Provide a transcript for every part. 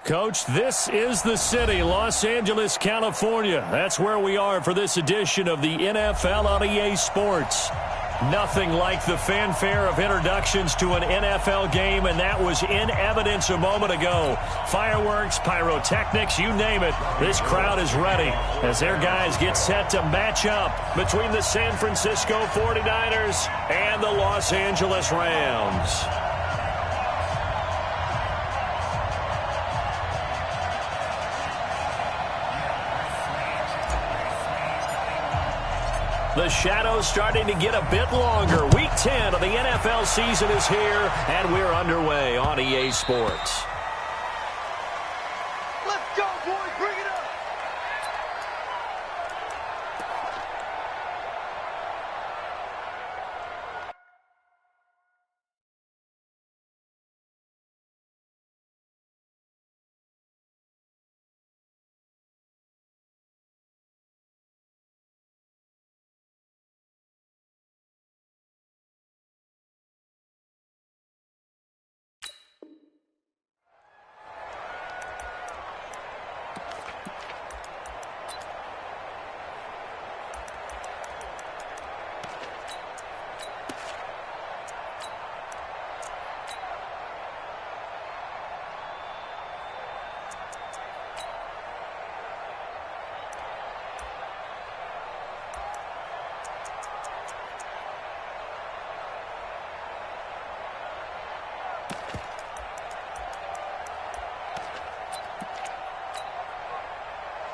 Coach, this is the city, Los Angeles, California. That's where we are for this edition of the NFL on EA Sports. Nothing like the fanfare of introductions to an NFL game, and that was in evidence a moment ago. Fireworks, pyrotechnics, you name it. This crowd is ready as their guys get set to match up between the San Francisco 49ers and the Los Angeles Rams. The shadow's starting to get a bit longer. Week 10 of the NFL season is here, and we're underway on EA Sports. Let's go, boys. Bring it up.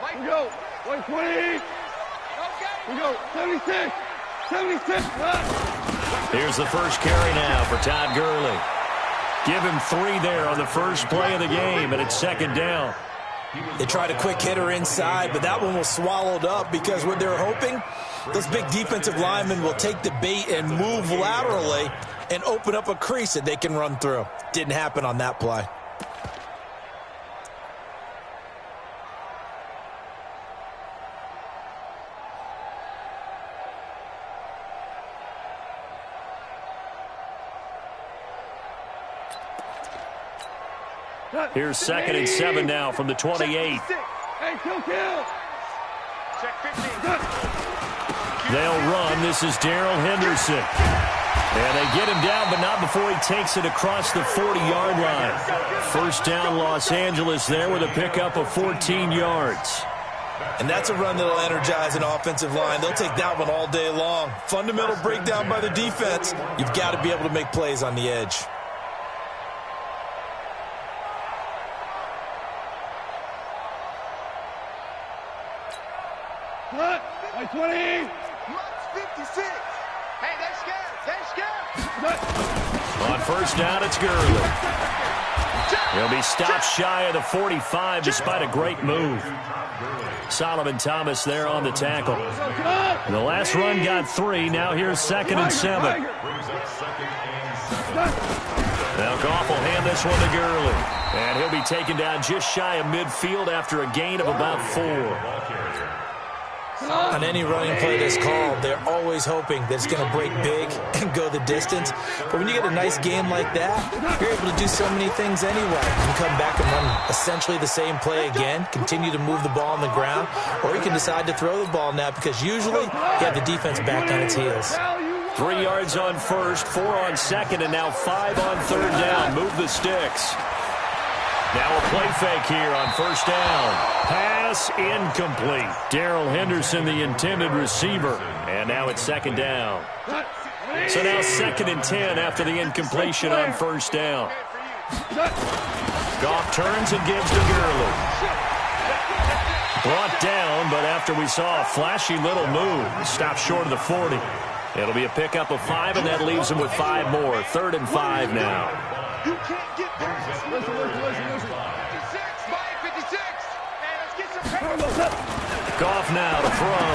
We go, 120. We go, 76. 76. Here's the first carry now for Todd Gurley. Give him 3 there on the first play of the game, and it's second down. They tried a quick hitter inside, but that one was swallowed up because what they're hoping, those big defensive linemen will take the bait and move laterally and open up a crease that they can run through. Didn't happen on that play. Here's 2nd and 7 now from the 28. Hey, kill. Check 15. They'll run. This is Darrell Henderson. And they get him down, but not before he takes it across the 40-yard line. First down, Los Angeles there with a pickup of 14 yards. And that's a run that'll energize an offensive line. They'll take that one all day long. Fundamental breakdown by the defense. You've got to be able to make plays on the edge. Cut. 20. Lux 56. Hey, they're scared. On first down, it's Gurley. He'll be stopped shy of the 45 despite a great move. Solomon Thomas there on the tackle. And the last run got 3. Now here's 2nd and 7. Now Goff will hand this one to Gurley. And he'll be taken down just shy of midfield after a gain of about 4. On any running play that's called, they're always hoping that it's going to break big and go the distance. But when you get a nice game like that, you're able to do so many things anyway. You can come back and run essentially the same play again, continue to move the ball on the ground, or you can decide to throw the ball now because usually you have the defense back on its heels. 3 yards on first, 4 on second, and now 5 on third down. Move the sticks. Now a play fake here on first down. Pass incomplete. Darrell Henderson, the intended receiver. And now it's second down. So now 2nd and 10 after the incompletion on first down. Goff turns and gives to Gurley. Brought down, but after we saw a flashy little move, stopped short of the 40. It'll be a pickup of 5, and that leaves him with 5 more. 3rd and 5 now. You can't get past. Listen. 56 by 56. And let's get some paper. Goff now to throw.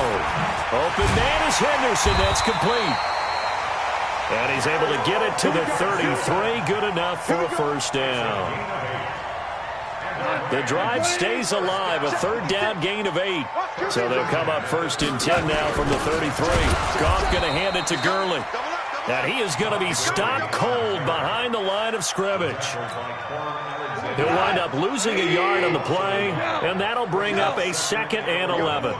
Open man is Henderson. That's complete. And he's able to get it to the 33. Good enough for a first down. The drive stays alive. A 3rd down gain of 8. So they'll come up 1st and 10 now from the 33. Goff going to hand it to Gurley. And he is going to be stopped cold behind the line of scrimmage. He'll wind up losing a yard on the play, and that'll bring up a 2nd and 11.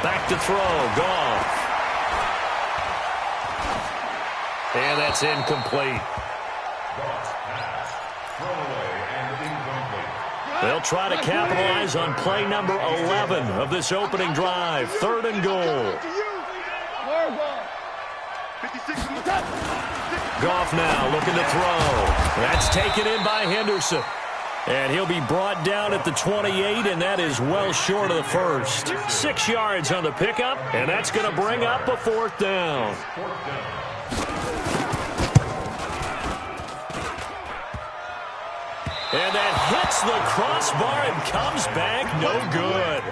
Back to throw, Goff. And that's incomplete. They'll try to capitalize on play number 11 of this opening drive. 3rd and goal. Goff now looking to throw. That's taken in by Henderson. And he'll be brought down at the 28, and that is well short of the first. 6 yards on the pickup, and that's going to bring up a 4th down. And that hits the crossbar and comes back no good.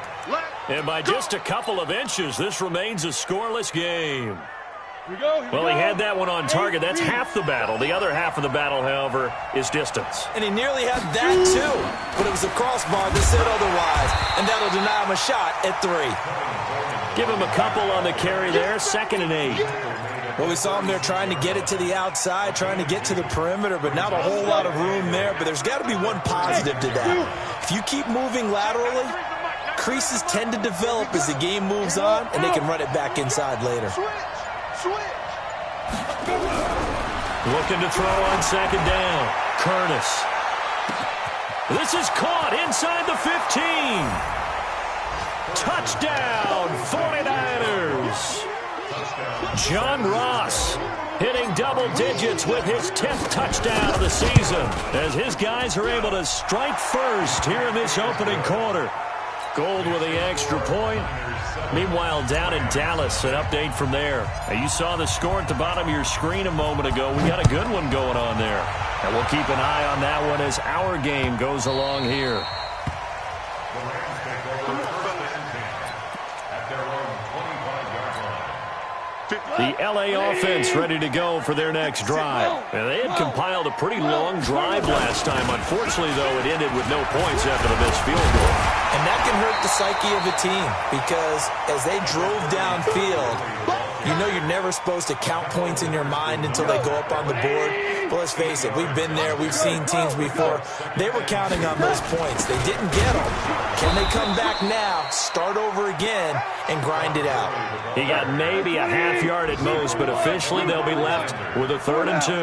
And by just a couple of inches, this remains a scoreless game. Well, he had that one on target. That's half the battle. The other half of the battle, however, is distance. And he nearly had that, too. But it was the crossbar that said otherwise. And that'll deny him a shot at 3. Give him a couple on the carry there. 2nd and 8. Well, we saw him there trying to get it to the outside, trying to get to the perimeter, but not a whole lot of room there. But there's got to be one positive to that. If you keep moving laterally, creases tend to develop as the game moves on, and they can run it back inside later. Looking to throw on 2nd down. Curtis. This is caught inside the 15. Touchdown, 49ers. John Ross hitting double digits with his 10th touchdown of the season as his guys are able to strike first here in this opening quarter. Gold with the extra point. Meanwhile, down in Dallas, an update from there. Now, you saw the score at the bottom of your screen a moment ago. We got a good one going on there. And we'll keep an eye on that one as our game goes along here. The L.A. offense ready to go for their next drive. And they had compiled a pretty long drive last time. Unfortunately, though, it ended with no points after the missed field goal. And that can hurt the psyche of a team because as they drove downfield, you know you're never supposed to count points in your mind until they go up on the board. But let's face it, we've been there. We've seen teams before. They were counting on those points. They didn't get them. Can they come back now, start over again, and grind it out? He got maybe a half yard at most, but officially they'll be left with a 3rd and 2.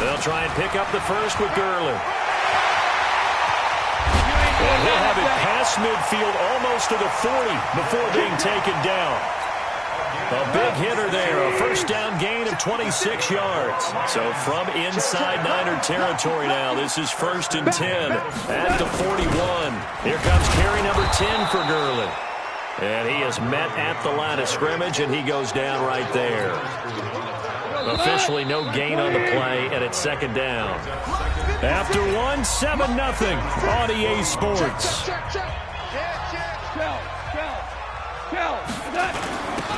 They'll try and pick up the first with Gurley. And he'll have it past midfield almost to the 40 before being taken down. A big hitter there, a 1st down gain of 26 yards. So from inside Niner territory now, this is 1st and 10 at the 41. Here comes carry number 10 for Gurley. And he is met at the line of scrimmage, and he goes down right there. Officially no gain on the play, and it's 2nd down. After 1, 7-0 on EA Sports.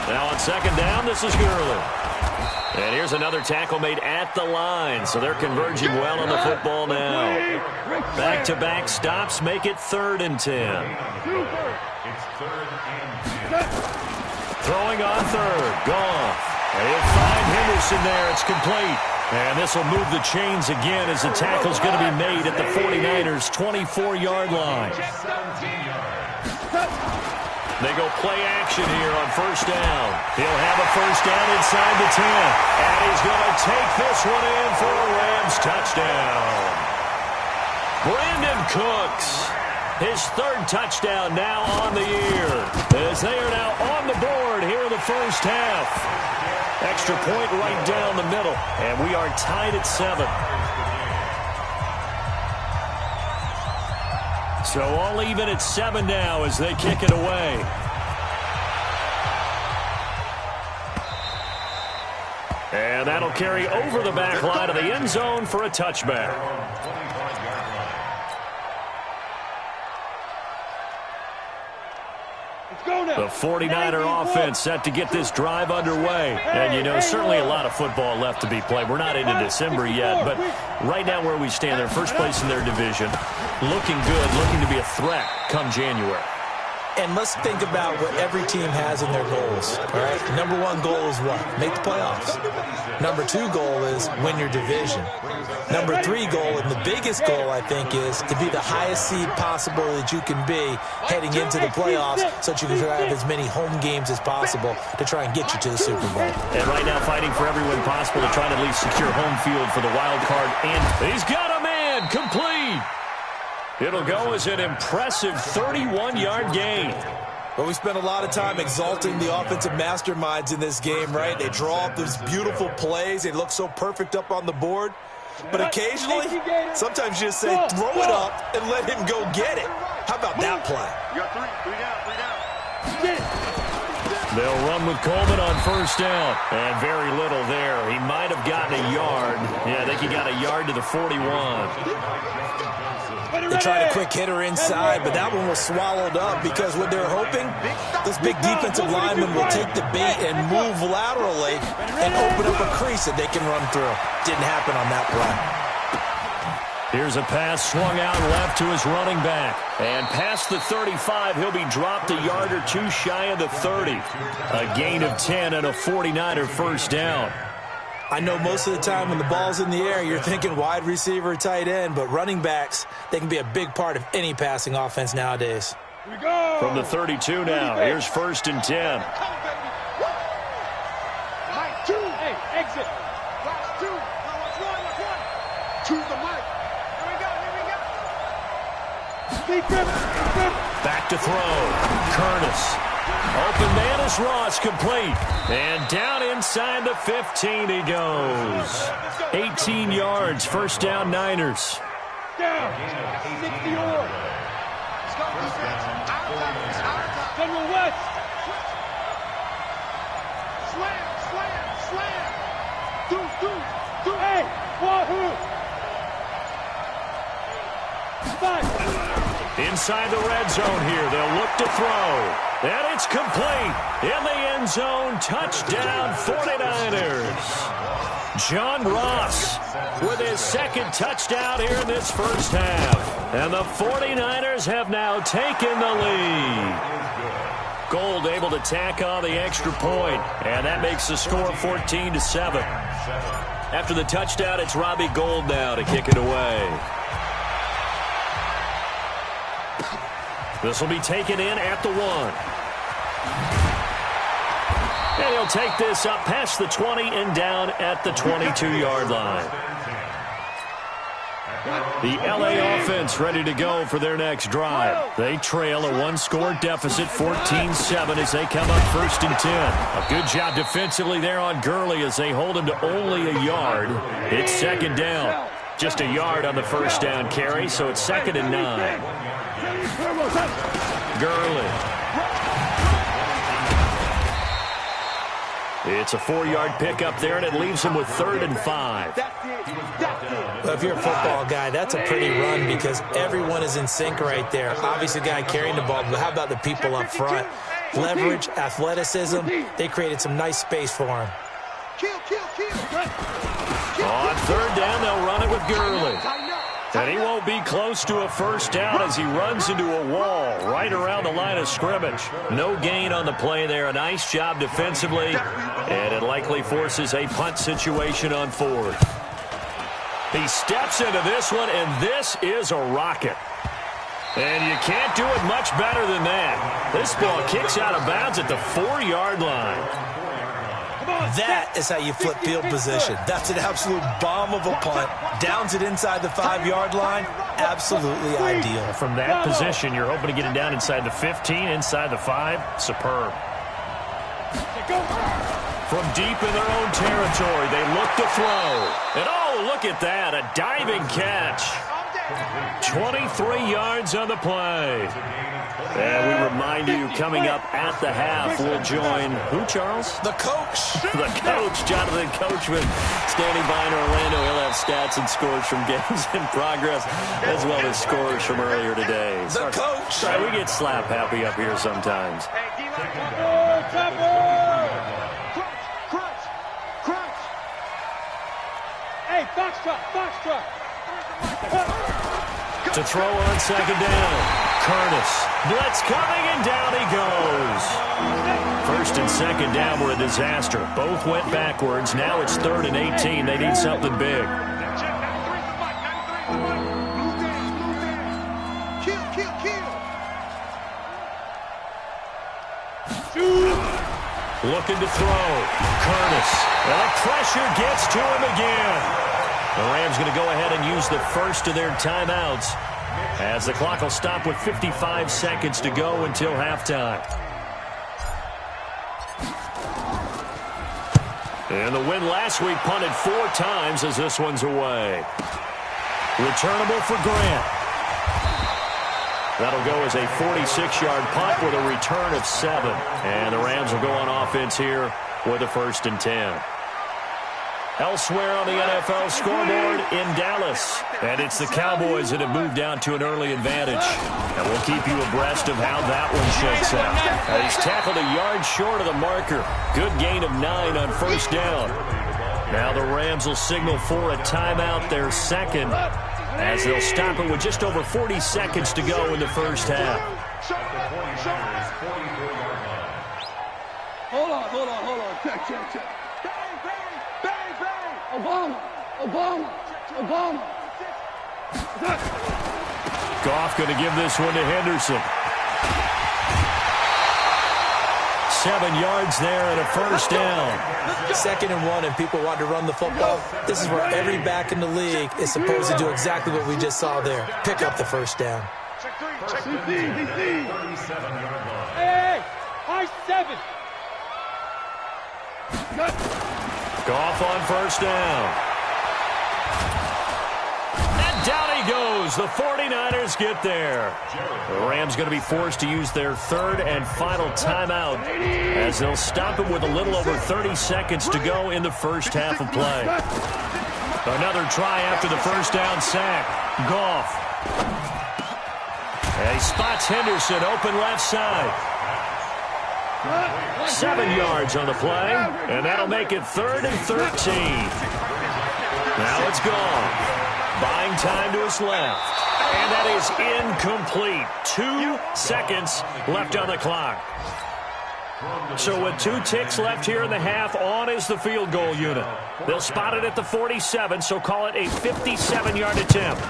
Now on 2nd down, this is Gurley. And here's another tackle made at the line, so they're converging well on the football now. Back-to-back stops make it 3rd and 10. Throwing on 3rd, Goff. And he'll find Henderson there. It's complete. And this will move the chains again as the tackle's going to be made at the 49ers' 24-yard line. They go play action here on 1st down. He'll have a 1st down inside the 10. And he's going to take this one in for a Rams touchdown. Brandon Cooks, his 3rd touchdown now on the year, as they are now on the board here in the 1st half. Extra point right down the middle, and we are tied at 7. So all even at 7 now as they kick it away. And that'll carry over the back line of the end zone for a touchback. The 49er offense set to get this drive underway. And, you know, certainly a lot of football left to be played. We're not into December yet, but right now where we stand, they're first place in their division. Looking good, looking to be a threat come January. And let's think about what every team has in their goals, all right? Number one goal is what? Make the playoffs. Number two goal is win your division. Number three goal, and the biggest goal, I think, is to be the highest seed possible that you can be heading into the playoffs so that you can have as many home games as possible to try and get you to the Super Bowl. And right now fighting for every win possible to try to at least secure home field for the wild card. And he's got a man complete. It'll go as an impressive 31-yard gain. Well, we spent a lot of time exalting the offensive masterminds in this game, right? They draw up those beautiful plays. They look so perfect up on the board. But occasionally, sometimes you just say, throw it up and let him go get it. How about that play? You got three down. They'll run with Coleman on first down. And very little there. He might have gotten a yard. Yeah, I think he got a yard to the 41. They tried a quick hitter inside, but that one was swallowed up because what they're hoping, this big defensive lineman will take the bait and move laterally and open up a crease that they can run through. Didn't happen on that play. Here's a pass swung out left to his running back. And past the 35, he'll be dropped a yard or two shy of the 30. A gain of 10 and a 49er first down. I know most of the time when the ball's in the air, you're thinking wide receiver, tight end, but running backs, they can be a big part of any passing offense nowadays. From the 32 now, here's first and 10. Mike, two. Hey, exit. Last two. Let's run. To the mic. Here we go. Back to throw. Curtis. Open man is Ross, complete. And down inside the 15 he goes. 18 yards, first down Niners. Down. 60 yards. Let's go, defense. General West. Slam. Do. Hey, Wahoo. Five. Inside the red zone here, they'll look to throw. And it's complete. In the end zone, touchdown 49ers. John Ross with his second touchdown here in this first half. And the 49ers have now taken the lead. Gold able to tack on the extra point, and that makes the score 14-7. After the touchdown, it's Robbie Gould now to kick it away. This will be taken in at the 1. And he'll take this up past the 20 and down at the 22-yard line. The LA offense ready to go for their next drive. They trail a one-score deficit, 14-7, as they come up first and 10. A good job defensively there on Gurley as they hold him to only a yard. It's second down. Just a yard on the first down carry, so it's second and 9. Gurley. It's a 4-yard pickup there, and it leaves him with 3rd and 5. Well, if you're a football guy, that's a pretty run because everyone is in sync right there. Obviously, the guy carrying the ball, but how about the people up front? Leverage, athleticism, they created some nice space for him. On 3rd down, they'll run it with Gurley. And he won't be close to a first down as he runs into a wall right around the line of scrimmage. No gain on the play there. A nice job defensively. And it likely forces a punt situation on 4th. He steps into this one, and this is a rocket. And you can't do it much better than that. This ball kicks out of bounds at the 4-yard line. That is how you flip field position. That's an absolute bomb of a punt. Downs it inside the 5-yard line. Absolutely ideal. From that position, you're hoping to get it down inside the 15, inside the 5. Superb. From deep in their own territory, they look to throw. And oh, look at that, a diving catch. 23 yards on the play. And we remind you, coming up at the half, we'll join who, Charles? The coach. The coach, Jonathan Coachman, standing by in Orlando. He'll have stats and scores from games in progress, as well as scores from earlier today. The coach. Sorry, we get slap happy up here sometimes. Crunch. Hey, box truck. To throw on second down, Curtis. Blitz coming, and down he goes. First and second down were a disaster. Both went backwards. Now it's 3rd and 18. They need something big. Looking to throw. Curtis. And the pressure gets to him again. The Rams going to go ahead and use the first of their timeouts, as the clock will stop with 55 seconds to go until halftime. And the win last week punted 4 times as this one's away. Returnable for Grant. That'll go as a 46-yard punt with a return of 7. And the Rams will go on offense here with a 1st and 10. Elsewhere on the NFL scoreboard in Dallas. And it's the Cowboys that have moved down to an early advantage. And we'll keep you abreast of how that one shakes out. He's tackled a yard short of the marker. Good gain of 9 on 1st down. Now the Rams will signal for a timeout, their second, as they'll stop it with just over 40 seconds to go in the first half. Hold on. Check. Bang. Obama. Goff going to give this one to Henderson. 7 yards there and a 1st down. 2nd and 1 and people want to run the football. This is where every back in the league is supposed to do exactly what we just saw there. Pick up the 1st down. Hey, high 7. Goff on 1st down. And down he goes. The 49ers get there. The Rams going to be forced to use their 3rd and final timeout, as they'll stop it with a little over 30 seconds to go in the first half of play. Another try after the 1st down sack. Goff. And he spots Henderson open left side. 7 yards on the play, and that'll make it 3rd and 13. Now it's gone. Buying time to his left. And that is incomplete. 2 seconds left on the clock. So with 2 ticks left here in the half, on is the field goal unit. They'll spot it at the 47, so call it a 57-yard attempt.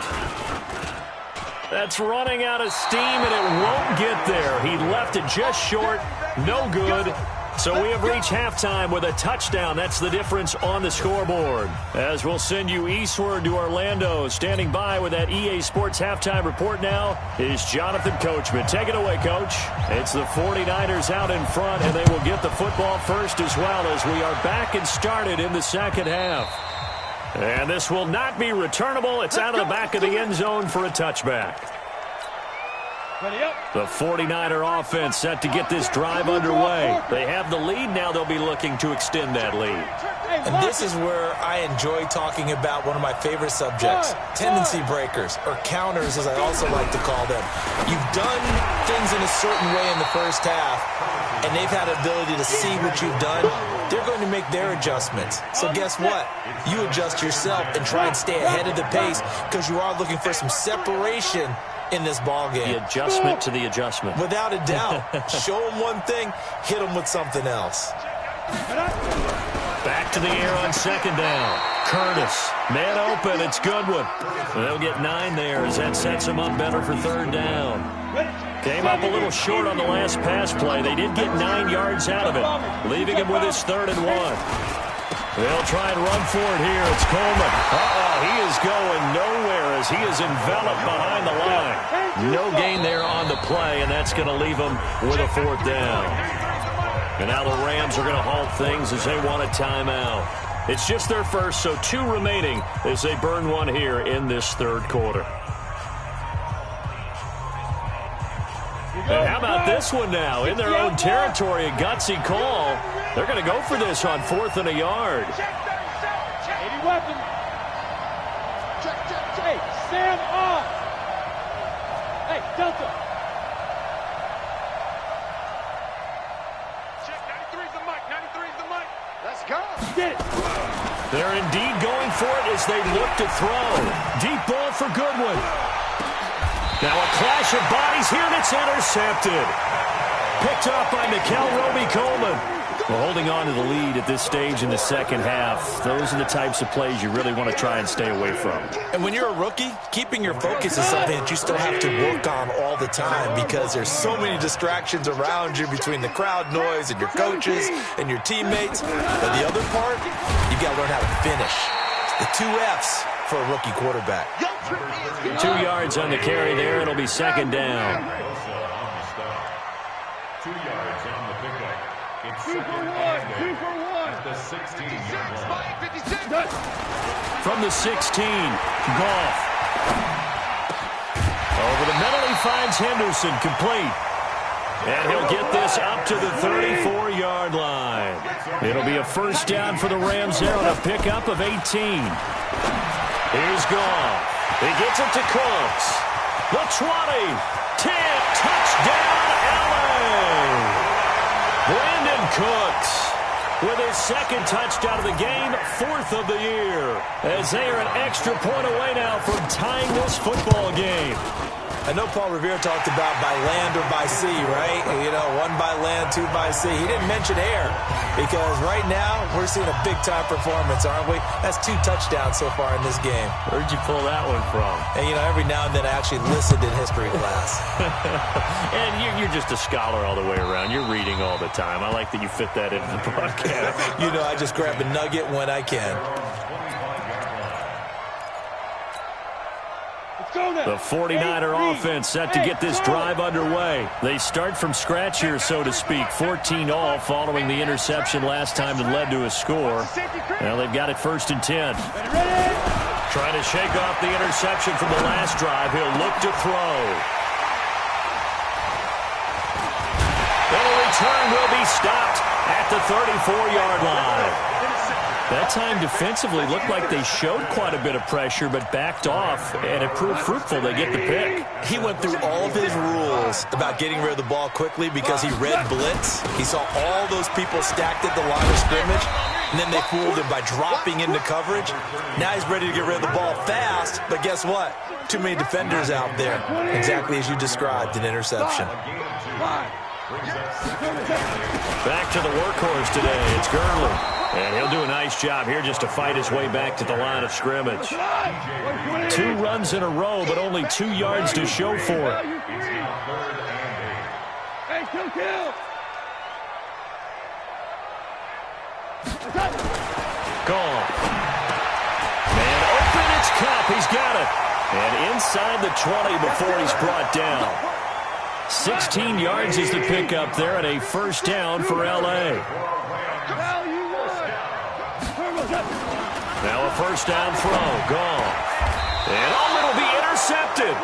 That's running out of steam, and it won't get there. He left it just short. No good. So we have reached halftime with a touchdown. That's the difference on the scoreboard. As we'll send you eastward to Orlando. Standing by with that EA Sports halftime report now is Jonathan Coachman. Take it away, Coach. It's the 49ers out in front, and they will get the football first as well, as we are back and started in the second half. And this will not be returnable. It's out of the back of the end zone for a touchback. The 49er offense set to get this drive underway. They have the lead. Now they'll be looking to extend that lead. And this is where I enjoy talking about one of my favorite subjects, tendency breakers, or counters as I also like to call them. You've done things in a certain way in the first half, and they've had the ability to see what you've done. They're going to make their adjustments. So guess what? You adjust yourself and try and stay ahead of the pace, because you are looking for some separation in this ball game. The adjustment to the adjustment. Without a doubt. Show them one thing, hit them with something else. Back to the air on 2nd down. Curtis, man open, it's Goodwin. They'll get 9 there as that sets them up better for 3rd down. Came up a little short on the last pass play. They did get 9 yards out of it, leaving him with his 3rd and 1. They'll try and run for it here. It's Coleman. He is going nowhere as he is enveloped behind the line. No gain there on the play, and that's going to leave him with a 4th down. And now the Rams are going to halt things as they want a timeout. It's just their first, so 2 remaining as they burn one here in this 3rd quarter. And how about this one now? In their own territory, a gutsy call. They're going to go for this on 4th and a yard. Any weapon. Hey, Sam off. Hey, Delta. Check, 93's the mic, 93's the mic. Let's go. Get it. They're indeed going for it as they look to throw. Deep ball for Goodwin. Now a clash of bodies here, and it's intercepted. Picked off by Nickel Roby-Coleman. Well, holding on to the lead at this stage in the second half, those are the types of plays you really want to try and stay away from. And when you're a rookie, keeping your focus is something that you still have to work on all the time because there's so many distractions around you between the crowd noise and your coaches and your teammates. But the other part, you got to learn how to finish. The 2 F's for a rookie quarterback. 2 yards on the carry there. It'll be second down. 2 yards on the pickup. It's 2 for 1. 2 for 1. at the 16-yard line. From the 16, Goff. Over the middle, he finds Henderson, complete. And he'll get this up to the 34-yard line. It'll be a first down for the Rams there on a pickup of 18. Here's Goff. He gets it to Cooks. The 20, 10, touchdown, LA. Brandon Cooks with his second touchdown of the game, 4th of the year, as they are an extra point away now from tying this football game. I know Paul Revere talked about by land or by sea, right? You know, 1 by land, 2 by sea. He didn't mention air because right now we're seeing a big-time performance, aren't we? That's 2 touchdowns so far in this game. Where'd you pull that one from? And, you know, every now and then I actually listened in history class. And you're just a scholar all the way around. You're reading all the time. I like that you fit that into the broadcast. You know, I just grab a nugget when I can. The 49er offense set to get this drive underway. They start from scratch here, so to speak. 14 all following the interception last time that led to a score. Now they've got it 1st and 10. Trying to shake off the interception from the last drive. He'll look to throw. The return will be stopped at the 34-yard line. That time defensively looked like they showed quite a bit of pressure but backed off, and it proved fruitful. They get the pick. He went through all of his rules about getting rid of the ball quickly because he read blitz. He saw all those people stacked at the line of scrimmage, and then they fooled him by dropping into coverage. Now he's ready to get rid of the ball fast, but guess what? Too many defenders out there. Exactly as you described, an interception. Back to the workhorse today. It's Gurley. And he'll do a nice job here just to fight his way back to the line of scrimmage. 2 runs in a row, but only 2 yards to show for it. Hey, kill. Gone. Man open, it's Cup. He's got it. And inside the 20 before he's brought down. 16 yards is the pickup there at a first down for L.A. Now a first down throw. Gone. And it'll be intercepted.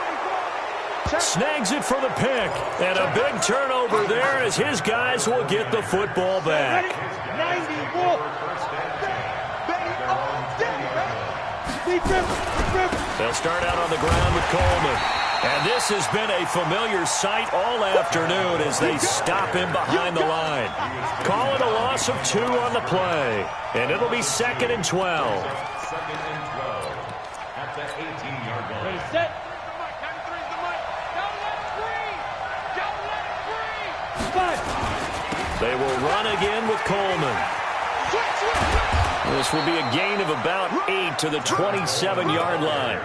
Snags it for the pick. And a big turnover there as his guys will get the football back. They'll start out on the ground with Coleman. And this has been a familiar sight all afternoon as they stop him behind the line. Call it a loss of 2 on the play. And it'll be 2nd and 12. 2nd and 12 at the 18-yard line. Ready, set. They will run again with Coleman. This will be a gain of about 8 to the 27-yard line.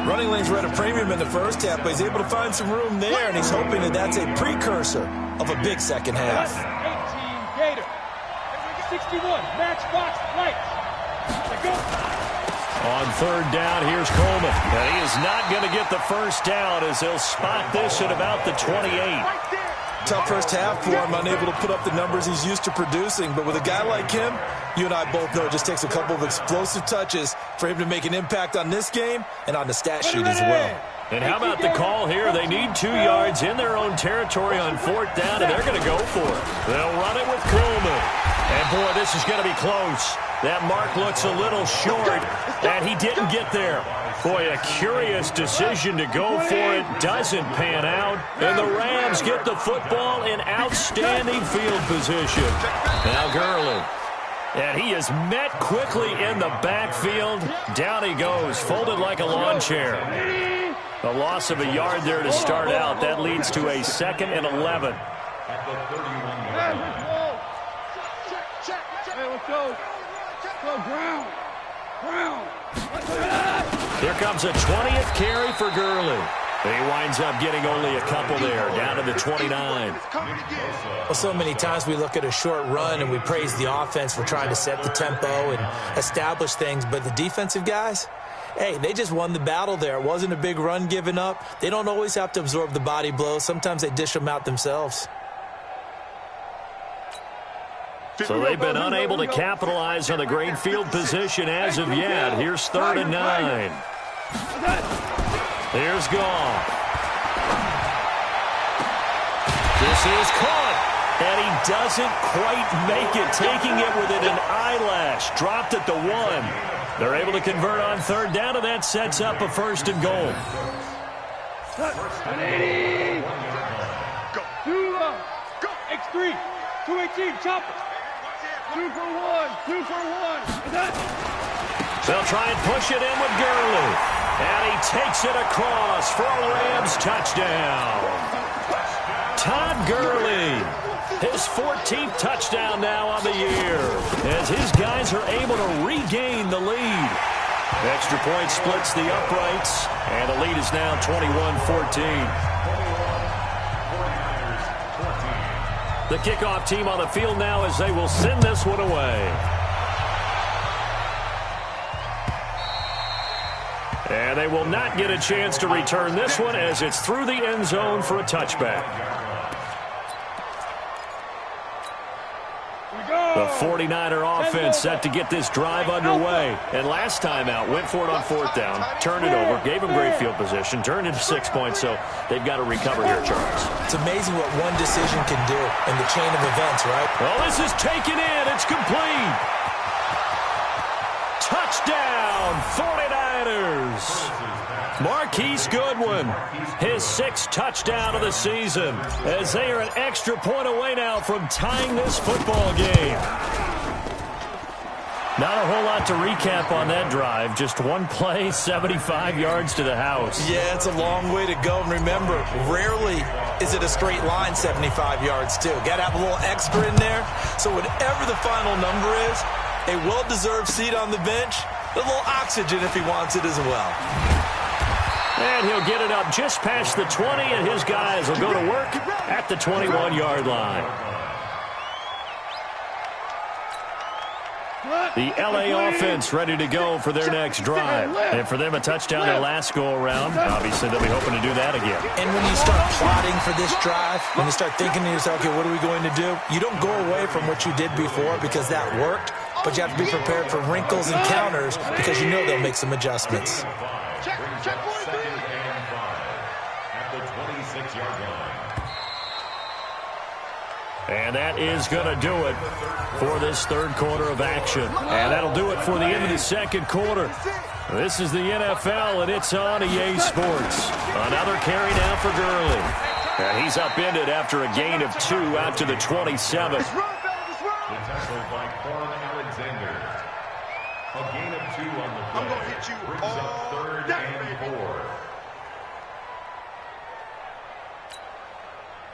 Running lanes were at a premium in the first half, but he's able to find some room there, and he's hoping that that's a precursor of a big second half. 18 Gator. 61 matchbox lights. Go. On 3rd down, here's Coleman. And he is not going to get the first down as they'll spot this at about the 28. Tough first half for him, unable to put up the numbers he's used to producing. But with a guy like him, you and I both know it just takes a couple of explosive touches for him to make an impact on this game and on the stat sheet as well. And how about the call here? They need 2 yards in their own territory on 4th down, and they're going to go for it. They'll run it with Coleman. And, boy, this is going to be close. That mark looks a little short, and he didn't get there. Boy, a curious decision to go for it. Doesn't pan out. And the Rams get the football in outstanding field position. Now Gurley. And he is met quickly in the backfield. Down he goes, folded like a lawn chair. A loss of a yard there to start out. That leads to a 2nd and 11. At the 31-yard line. Hey, let's go. Let's go, ground. Ground. Here comes a 20th carry for Gurley. He winds up getting only a couple there, down to the 29. Well, so many times we look at a short run and we praise the offense for trying to set the tempo and establish things, but the defensive guys, hey, they just won the battle there. It wasn't a big run given up. They don't always have to absorb the body blows. Sometimes they dish them out themselves. So they've been unable to capitalize on the great field position as of yet. Here's 3rd and 9. Here's Goff. This is caught, and he doesn't quite make it, taking it within an eyelash. Dropped at the 1. They're able to convert on 3rd down, and that sets up a 1st and goal. 180. Go. X3. 218. Chopper. 2 for 1. 2 for 1. They'll try and push it in with Gurley. And he takes it across for a Rams touchdown. Todd Gurley, his 14th touchdown now on the year, as his guys are able to regain the lead. Extra point splits the uprights, and the lead is now 21-14. The kickoff team on the field now as they will send this one away. And they will not get a chance to return this one as it's through the end zone for a touchback. The 49er offense set to get this drive underway. And last time out, went for it on 4th down, turned it over, gave them great field position, turned it to 6 points, so they've got to recover here, Charles. It's amazing what one decision can do in the chain of events, right? Well, this is taken in. It's complete. Touchdown, 49ers. Marquise Goodwin, his 6th touchdown of the season, as they are an extra point away now from tying this football game. Not a whole lot to recap on that drive. Just one play, 75 yards to the house. Yeah, it's a long way to go. And remember, rarely is it a straight line 75 yards, too. Got to have a little extra in there. So whatever the final number is, a well-deserved seat on the bench, a little oxygen if he wants it as well. And he'll get it up just past the 20, and his guys will go to work at the 21-yard line. The L.A. offense ready to go for their next drive. And for them, a touchdown their last go-around. Obviously, they'll be hoping to do that again. And when you start plotting for this drive, when you start thinking to yourself, okay, what are we going to do? You don't go away from what you did before because that worked, but you have to be prepared for wrinkles and counters because you know they'll make some adjustments. Check 2nd and 5 at the 26-yard line. And that is going to do it for this 3rd quarter of action. And that'll do it for the end of the 2nd quarter. This is the NFL, and it's on EA Sports. Another carry now for Gurley. And he's upended after a gain of 2 out to the 27. The tackle by Quan Alexander. A gain of 2 on the play. Brings up 3rd and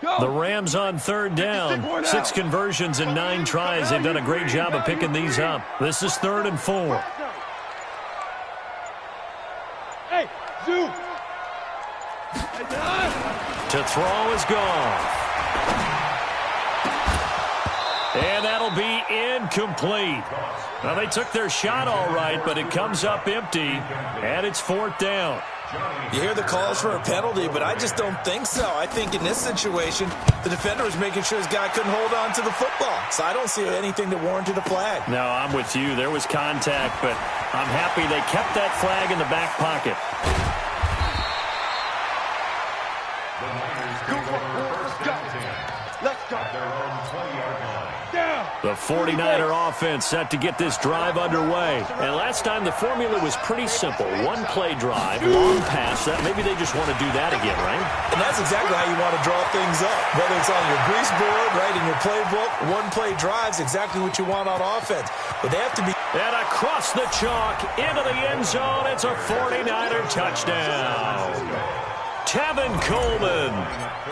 4. The Rams on 3rd down. 6 conversions and 9 tries. They've done a great job of picking these up. This is 3rd and 4. Hey, zoom. To throw is gone. And that'll be incomplete. Now, they took their shot all right, but it comes up empty, and it's 4th down. You hear the calls for a penalty, but I just don't think so. I think in this situation, the defender was making sure his guy couldn't hold on to the football. So I don't see anything that warranted a flag. No, I'm with you. There was contact, but I'm happy they kept that flag in the back pocket. The Niners take over 1st and 10. Let's go. At their own 20-yard line. The 49er offense set to get this drive underway. And last time the formula was pretty simple. One play drive, long pass. Maybe they just want to do that again, right? And that's exactly how you want to draw things up. Whether it's on your grease board, right, in your playbook, one play drive's exactly what you want on offense. But they have to be... And across the chalk, into the end zone, it's a 49er touchdown. Tevin Coleman,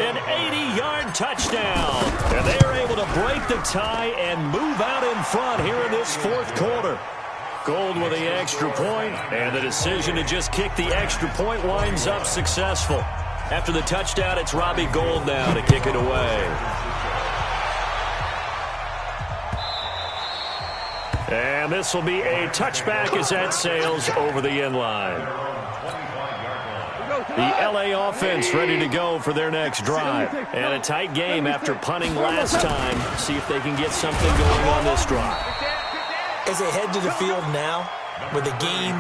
an 80-yard touchdown. And they are able to break the tie and move out in front here in this fourth quarter. Gold with the extra point, and the decision to just kick the extra point winds up successful. After the touchdown, it's Robbie Gould now to kick it away. And this will be a touchback as that sails over the end line. The LA offense ready to go for their next drive. And a tight game after punting last time. See if they can get something going on this drive. As they head to the field now, with the game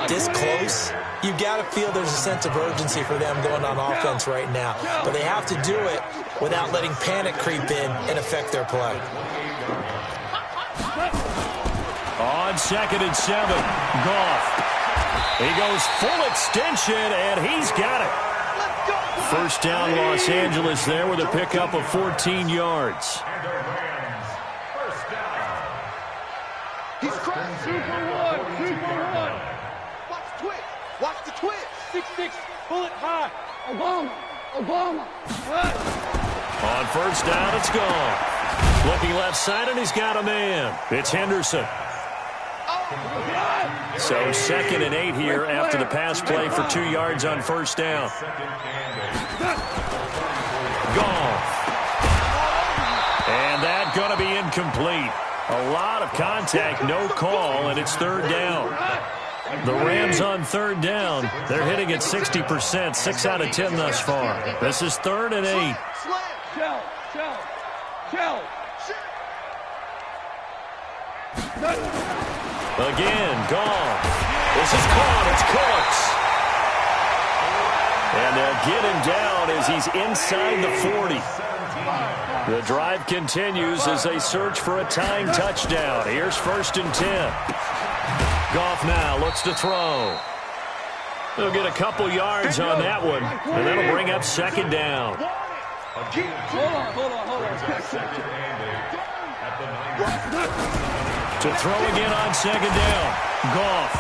this close, you've got to feel there's a sense of urgency for them going on offense right now. But they have to do it without letting panic creep in and affect their play. On 2nd and 7, Goff. He goes full extension, and he's got it. First down, Los Angeles there with a pickup of 14 yards. He's crying. 2 for 1. 2 for 1. Watch the twist. Watch the twist. 6-6. Pull it high. Obama. On first down, it's gone. Looking left side, and he's got a man. It's Henderson. So 2nd and 8 here after the pass play for 2 yards on first down. Goff. And that going to be incomplete. A lot of contact, no call, and it's third down. The Rams on third down. They're hitting at 60%, 6 out of 10 thus far. This is 3rd and 8. Shell. Again, Goff. This is caught. It's Cooks. And they'll get him down as he's inside the 40. The drive continues as they search for a tying touchdown. Here's 1st and 10. Goff now looks to throw. They'll get a couple yards on that one, and that'll bring up 2nd down. Hold on. To throw again on 2nd down. Goff.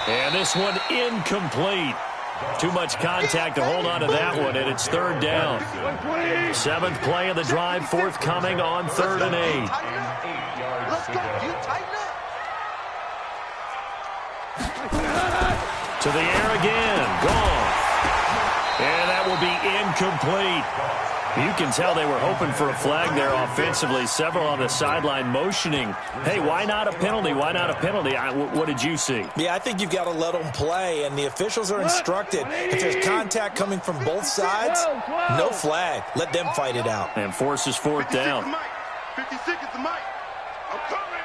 And this one incomplete. Too much contact to hold on to that one, and it's 3rd down. 7th play of the drive, forthcoming on 3rd and 8. Let's go. You tighten up. To the air again. Goff. And that will be incomplete. You can tell they were hoping for a flag there offensively. Several on the sideline motioning, hey, why not a penalty? Why not a penalty? What did you see? Yeah, I think you've got to let them play, and the officials are instructed. If there's contact coming from both sides, no flag. Let them fight it out. And forces 4th down. 50 seconds to Mike. I'm coming.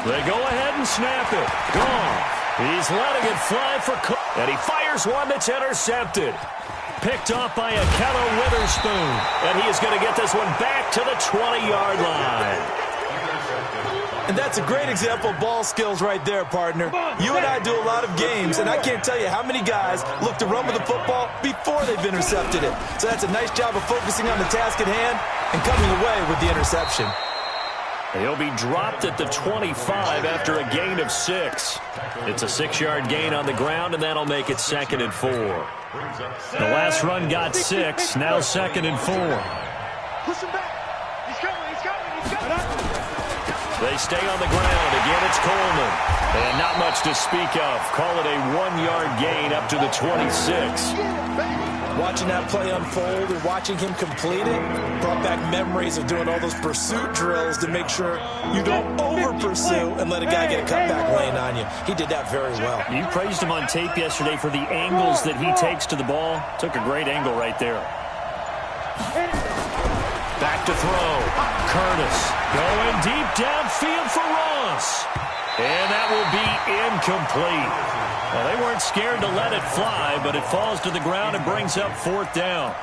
They go ahead and snap it. Gone. He's letting it fly for Cook. And he fires one that's intercepted. Picked off by Akello Witherspoon. And he is going to get this one back to the 20-yard line. And that's a great example of ball skills right there, partner. You and I do a lot of games, and I can't tell you how many guys look to run with the football before they've intercepted it. So that's a nice job of focusing on the task at hand and coming away with the interception. He'll be dropped at the 25 after a gain of 6. It's a 6-yard gain on the ground, and that'll make it 2nd and 4. The last run got 6, now 2nd and 4. Push him back. He's coming. They stay on the ground. Again, it's Coleman. And not much to speak of. Call it a 1-yard gain up to the 26. Watching that play unfold and watching him complete it brought back memories of doing all those pursuit drills to make sure you don't over-pursue and let a guy get a cutback lane on you. He did that very well. You praised him on tape yesterday for the angles that he takes to the ball. Took a great angle right there. Back to throw. Curtis going deep downfield for Ross. And that will be incomplete. Well, they weren't scared to let it fly, but it falls to the ground and brings up 4th down.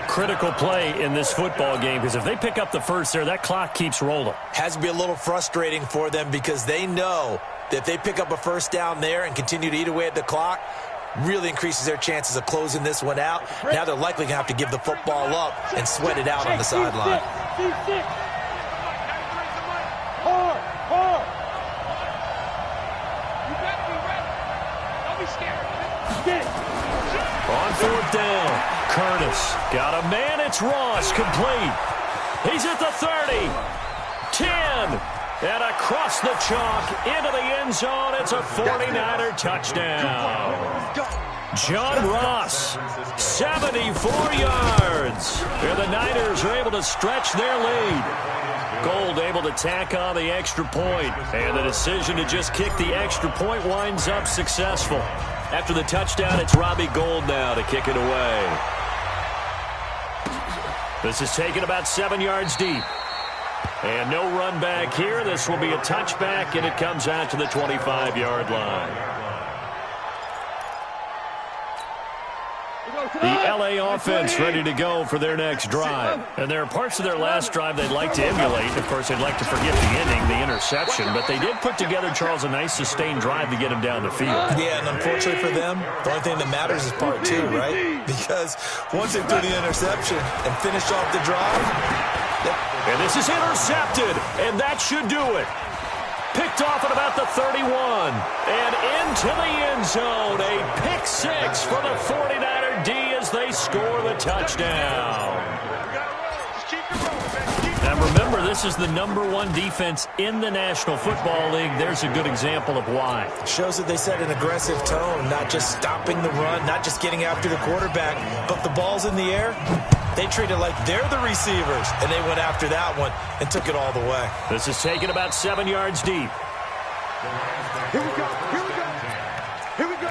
Critical play in this football game, because if they pick up the first there, that clock keeps rolling. Has to be a little frustrating for them because they know that if they pick up a first down there and continue to eat away at the clock, really increases their chances of closing this one out. Now they're likely going to have to give the football up and sweat it out on the sideline. You got to be ready. Don't be scared. Get it. 4th down. Curtis got a man. It's Ross, complete. He's at the 30. 10. And across the chalk into the end zone. It's a 49er touchdown. John Ross, 74 yards. And the Niners are able to stretch their lead. Gold able to tack on the extra point. And the decision to just kick the extra point winds up successful. After the touchdown, it's Robbie Gould now to kick it away. This is taken about 7 yards deep. And no run back here. This will be a touchback, and it comes out to the 25-yard line. The L.A. offense ready to go for their next drive. And there are parts of their last drive they'd like to emulate. Of course, they'd like to forget the ending, the interception. But they did put together, Charles, a nice sustained drive to get him down the field. Yeah, and unfortunately for them, the only thing that matters is part 2, right? Because once they threw the interception and finished off the drive... And this is intercepted, and that should do it. Picked off at about the 31, and into the end zone. A pick 6 for the 49er D as they score the touchdown. And remember, this is the #1 defense in the National Football League. There's a good example of why. Shows that they set an aggressive tone, not just stopping the run, not just getting after the quarterback, but the ball's in the air. They treat it like they're the receivers, and they went after that one and took it all the way. This is taken about 7 yards deep. Here we go. Here we go. Here we go.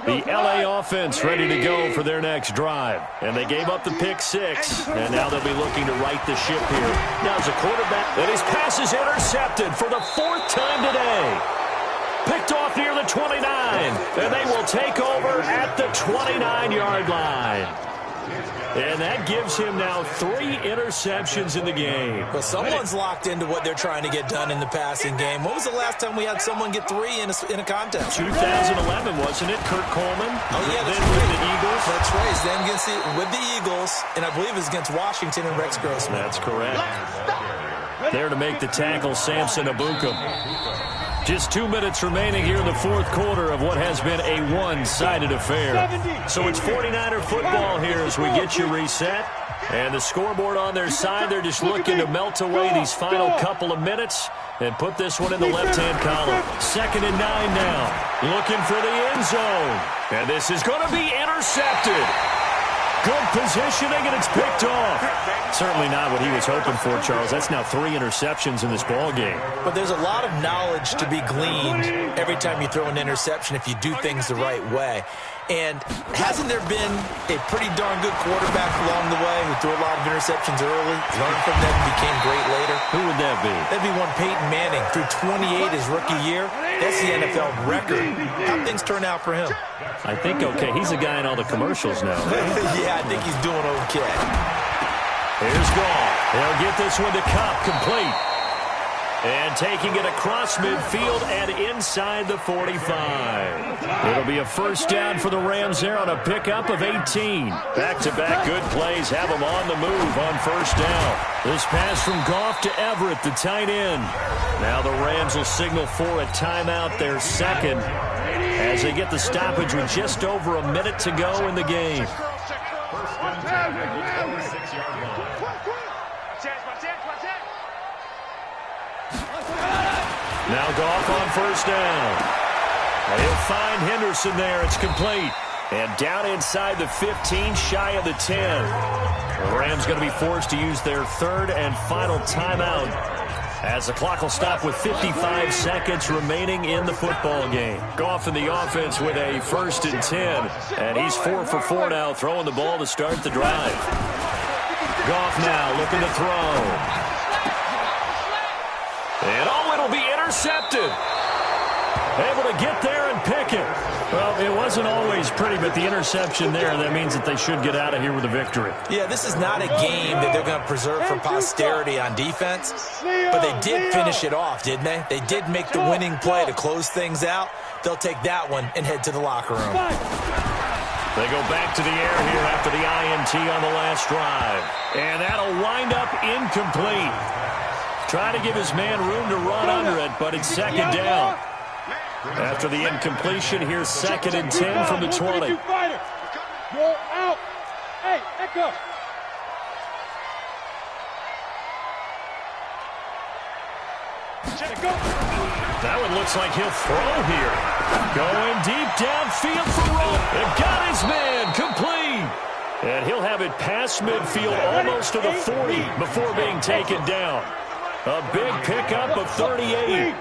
The L.A. offense ready to go for their next drive. And they gave up the pick 6. And now they'll be looking to right the ship here. Now as a quarterback, and his pass is intercepted for the 4th time today. Picked off near the 29. And they will take over at the 29-yard line. And that gives him now 3 interceptions in the game. Well, someone's locked into what they're trying to get done in the passing game. When was the last time we had someone get 3 in a contest? 2011, wasn't it? Kurt Coleman? Oh, yeah, that's then right. with the Eagles. That's right. Then with the Eagles, and I believe it was against Washington and Rex Grossman. That's correct. There to make the tackle, Samson Abukum. Just 2 minutes remaining here in the 4th quarter of what has been a one-sided affair. So it's 49er football here as we get you reset. And the scoreboard on their side, they're just looking to melt away these final couple of minutes and put this one in the left-hand column. 2nd and 9 now. Looking for the end zone. And this is going to be intercepted. Good positioning, and it's picked off. Certainly not what he was hoping for, Charles. That's now 3 interceptions in this ball game. But there's a lot of knowledge to be gleaned every time you throw an interception if you do things the right way. And hasn't there been a pretty darn good quarterback along the way who threw a lot of interceptions early, learned from them, and became great later? Who would that be? That'd be one Peyton Manning. Threw 28 his rookie year. That's the NFL record. How'd things turn out for him? I think okay. He's a guy in all the commercials now. Yeah, I think he's doing okay. Here's Gall. He'll get this one to Cup, complete. And taking it across midfield and inside the 45. It'll be a 1st down for the Rams there on a pickup of 18. Back-to-back good plays have them on the move on 1st down. This pass from Goff to Everett, the tight end. Now the Rams will signal for a timeout, their 2nd, as they get the stoppage with just over a minute to go in the game. Now Goff on 1st down. He'll find Henderson there. It's complete. And down inside the 15, shy of the 10. The Rams going to be forced to use their 3rd and final timeout as the clock will stop with 55 seconds remaining in the football game. Goff in the offense with a 1st and 10. And he's 4 for 4 now, throwing the ball to start the drive. Goff now looking to throw. And it'll be intercepted. Able to get there and pick it. Well, it wasn't always pretty, but the interception there, that means that they should get out of here with a victory. Yeah, this is not a game that they're going to preserve for posterity on defense, but they did finish it off, didn't they? They did make the winning play to close things out. They'll take that one and head to the locker room. They go back to the air here after the INT on the last drive. And that'll wind up incomplete. Trying to give his man room to run under it, but it's second down. After the incompletion, here's 2nd and 10 from the 20. Go out. Hey, echo. That one looks like he'll throw here. Going deep downfield for Rowe. They've got his man complete. And he'll have it past midfield almost to the 40 before being taken down. A big pickup of 38.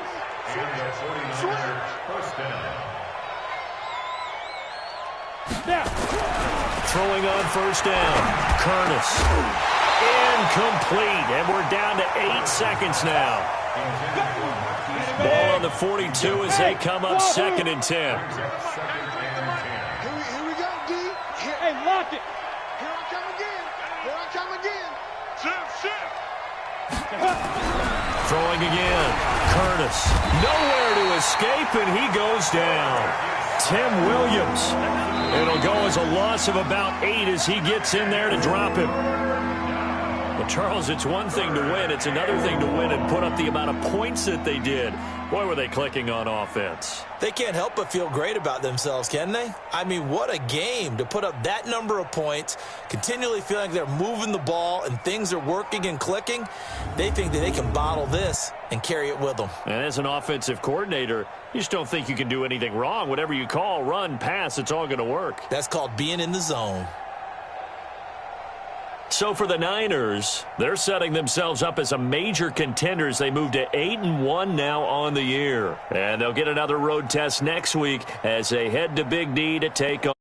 Throwing on first down. Curtis. Incomplete. And we're down to 8 seconds now. Ball on the 42 as they come up 2nd and 10. Here we go, D. Hey, lock it. Here I come again. Here I come again. Shift. Throwing again. Curtis. Nowhere to escape, and he goes down. Tim Williams. It'll go as a loss of about 8 as he gets in there to drop him. Well, Charles, it's one thing to win. It's another thing to win and put up the amount of points that they did. Boy, were they clicking on offense. They can't help but feel great about themselves, can they? I mean, what a game to put up that number of points, continually feeling like they're moving the ball and things are working and clicking. They think that they can bottle this and carry it with them. And as an offensive coordinator, you just don't think you can do anything wrong. Whatever you call, run, pass, it's all going to work. That's called being in the zone. So for the Niners, they're setting themselves up as a major contender as they move to 8-1 now on the year. And they'll get another road test next week as they head to Big D to take on